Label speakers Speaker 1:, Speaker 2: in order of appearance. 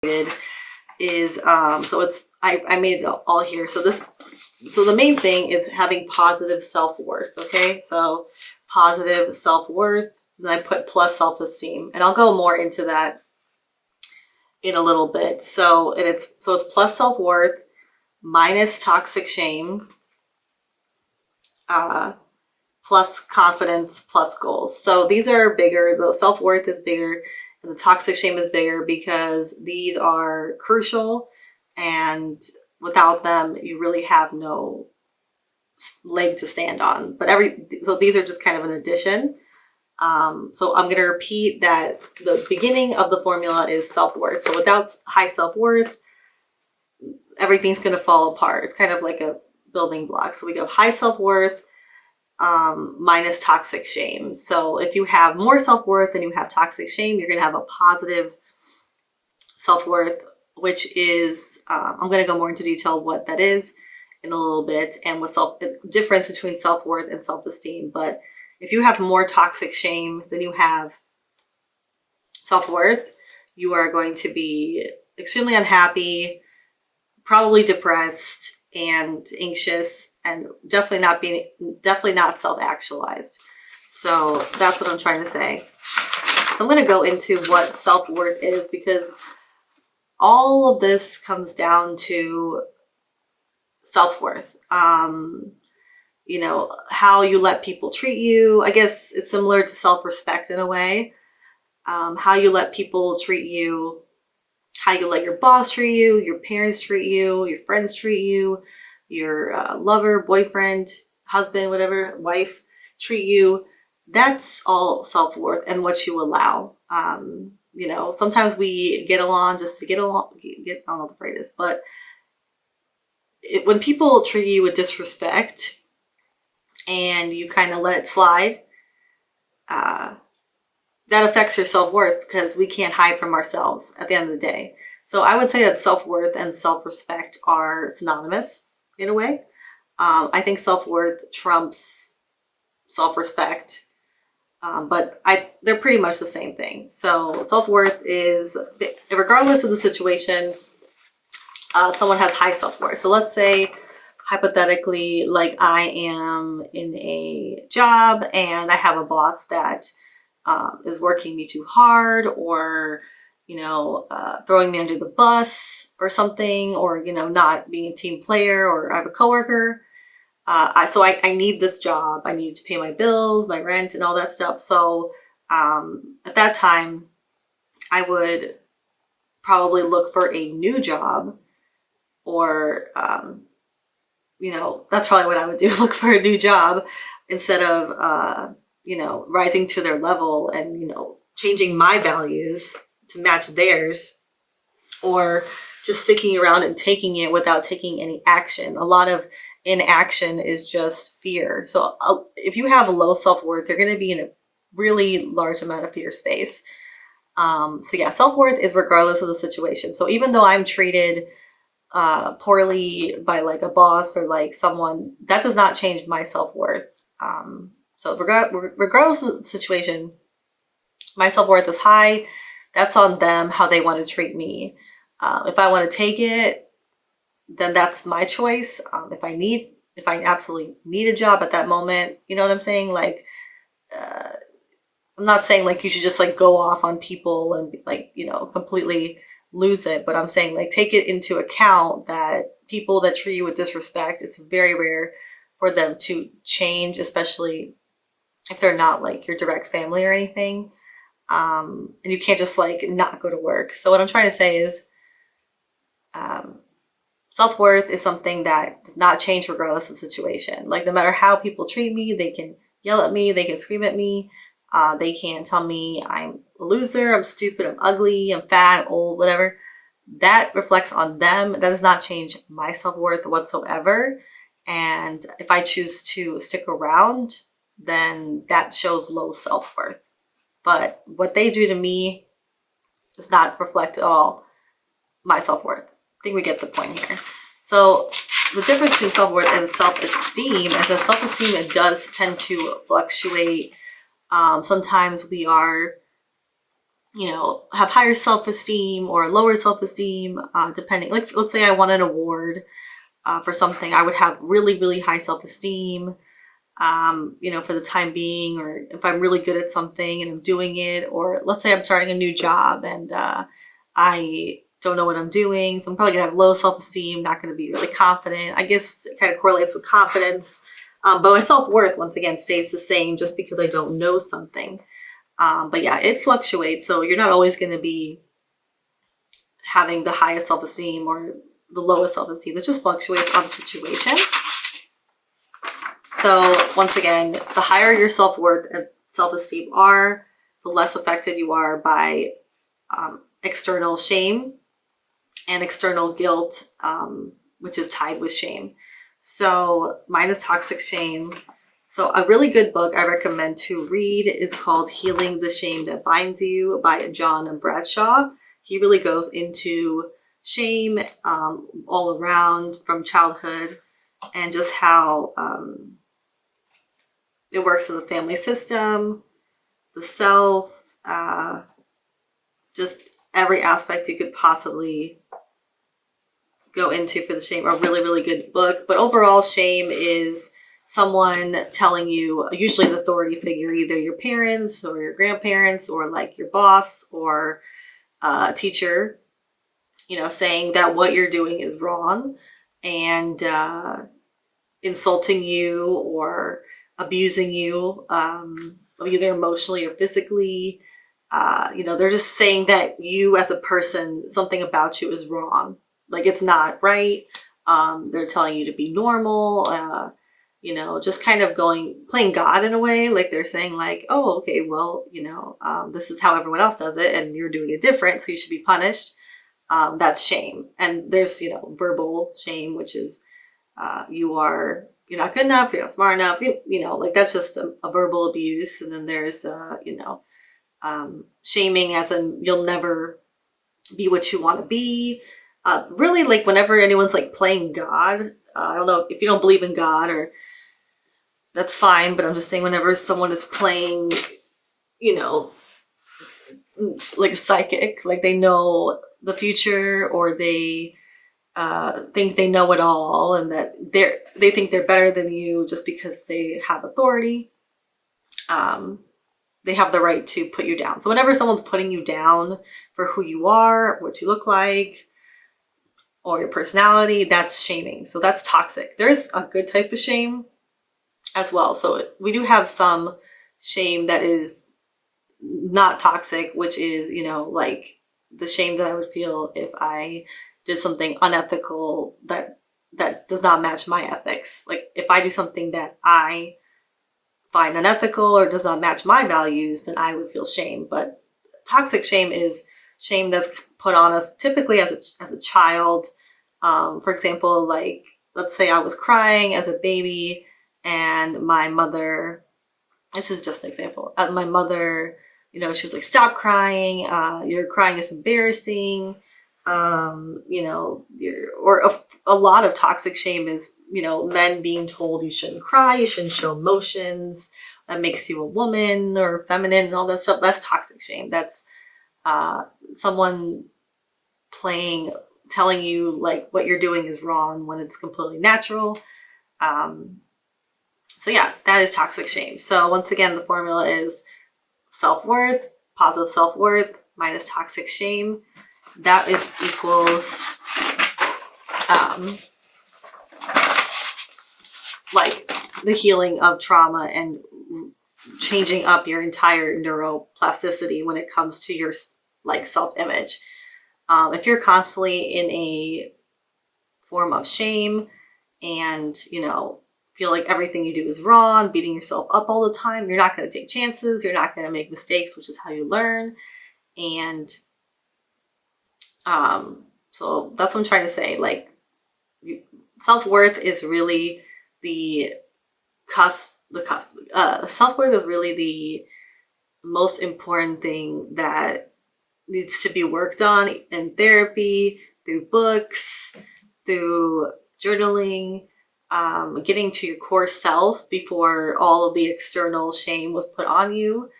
Speaker 1: is so it's I made it all here. So the main thing is having positive self-worth. Okay, so positive self-worth, then I put plus self-esteem, and I'll go more into that in a little bit. So it's plus self-worth minus toxic shame, plus confidence plus goals. So these are bigger. The self-worth is bigger and the toxic shame is bigger because these are crucial, and without them you really have no leg to stand on. But so these are just kind of an addition. So I'm going to repeat that the beginning of the formula is self-worth. So without high self-worth, everything's going to fall apart. It's kind of like a building block. So we go high self-worth minus toxic shame. So if you have more self-worth than you have toxic shame, you're going to have a positive self-worth, which is, I'm going to go more into detail what that is in a little bit, and what difference between self-worth and self-esteem. But if you have more toxic shame than you have self-worth, you are going to be extremely unhappy, probably depressed and anxious, and definitely not self-actualized. So that's what I'm trying to say. So I'm going to go into what self-worth is, because all of this comes down to self-worth. You know, how you let people treat you. I guess it's similar to self-respect in a way. How you let people treat you, how you let your boss treat you, your parents treat you, your friends treat you, your lover, boyfriend, husband, whatever, wife treat you. That's all self-worth and what you allow. You know, sometimes we get along just to get along. I don't know what the phrase is, but when people treat you with disrespect and you kind of let it slide, that affects your self-worth, because we can't hide from ourselves at the end of the day. So I would say that self-worth and self-respect are synonymous in a way. I think self-worth trumps self-respect, but they're pretty much the same thing. So self-worth is, regardless of the situation, someone has high self-worth. So let's say, hypothetically, like I am in a job and I have a boss that is working me too hard, or, you know, throwing me under the bus or something, or, you know, not being a team player, or I have a coworker. So I need this job. I need to pay my bills, my rent, and all that stuff. So at that time, I would probably look for a new job, or, you know, that's probably what I would do, look for a new job instead of, you know, rising to their level and, you know, changing my values to match theirs, or just sticking around and taking it without taking any action. A lot of inaction is just fear. So if you have a low self-worth, you're going to be in a really large amount of fear space. So yeah, self-worth is regardless of the situation. So even though I'm treated poorly by like a boss or like someone, that does not change my self-worth. So regardless of the situation, my self-worth is high. That's on them, how they want to treat me. If I want to take it, then that's my choice. If I absolutely need a job at that moment, you know what I'm saying? Like, I'm not saying like you should just like go off on people and like, you know, completely lose it. But I'm saying like take it into account that people that treat you with disrespect, it's very rare for them to change, especially if they're not like your direct family or anything. And you can't just like not go to work. So what I'm trying to say is, self-worth is something that does not change regardless of the situation. Like no matter how people treat me, they can yell at me, they can scream at me, they can tell me I'm a loser, I'm stupid, I'm ugly, I'm fat, old, whatever. That reflects on them. That does not change my self-worth whatsoever. And if I choose to stick around, then that shows low self-worth. But what they do to me does not reflect at all my self-worth. I think we get the point here. So the difference between self-worth and self-esteem is that self-esteem, it does tend to fluctuate. Sometimes we are have higher self-esteem or lower self-esteem, depending, like let's say I won an award for something, I would have really, really high self-esteem, for the time being, or if I'm really good at something and I'm doing it, or let's say I'm starting a new job and I don't know what I'm doing, so I'm probably gonna have low self-esteem, not gonna be really confident. I guess it kind of correlates with confidence. But my self-worth, once again, stays the same just because I don't know something. But yeah, it fluctuates. So you're not always going to be having the highest self-esteem or the lowest self-esteem. It just fluctuates on the situation. So once again, the higher your self-worth and self-esteem are, the less affected you are by external shame and external guilt, which is tied with shame. So mine is toxic shame. So a really good book I recommend to read is called Healing the Shame That Binds You by John Bradshaw. He really goes into shame all around from childhood and just how it works in the family system, the self, just every aspect you could possibly go into for the shame. A really, really good book. But overall, shame is someone telling you, usually an authority figure, either your parents or your grandparents or like your boss or a teacher, saying that what you're doing is wrong and insulting you or abusing you, either emotionally or physically. They're just saying that you as a person, something about you is wrong. Like it's not right. They're telling you to be normal, just kind of playing God in a way. Like they're saying like, oh, okay, well, this is how everyone else does it and you're doing it different, so you should be punished. That's shame. And there's, verbal shame, which is you're not good enough, you're not smart enough, like that's just a verbal abuse. And then there's, shaming as in you'll never be what you want to be. Really, like whenever anyone's like playing God, I don't know if you don't believe in God, or that's fine, but I'm just saying whenever someone is playing, like psychic, like they know the future, or they think they know it all, and that they think they're better than you just because they have authority. They have the right to put you down. So whenever someone's putting you down for who you are, what you look like, or your personality, that's shaming. So that's toxic. There's a good type of shame as well. So we do have some shame that is not toxic, which is, like the shame that I would feel if I did something unethical that does not match my ethics. Like if I do something that I find unethical or does not match my values, then I would feel shame. But toxic shame is shame that's put on us typically as a child. For example, like let's say I was crying as a baby and my mother, this is just an example, my mother, she was like, stop crying, you're crying, is embarrassing. Or a lot of toxic shame is, men being told you shouldn't cry, you shouldn't show emotions, that makes you a woman or feminine and all that stuff. That's toxic shame. That's someone telling you like what you're doing is wrong when it's completely natural. So yeah, that is toxic shame. So once again, the formula is self-worth, positive self-worth minus toxic shame. That is equals like the healing of trauma and changing up your entire neuroplasticity when it comes to your like self-image. If you're constantly in a form of shame and, feel like everything you do is wrong, beating yourself up all the time, you're not going to take chances, you're not going to make mistakes, which is how you learn. And so that's what I'm trying to say. Like self-worth is really the cusp. Self-worth is really the most important thing that needs to be worked on in therapy, through books, through journaling, getting to your core self before all of the external shame was put on you.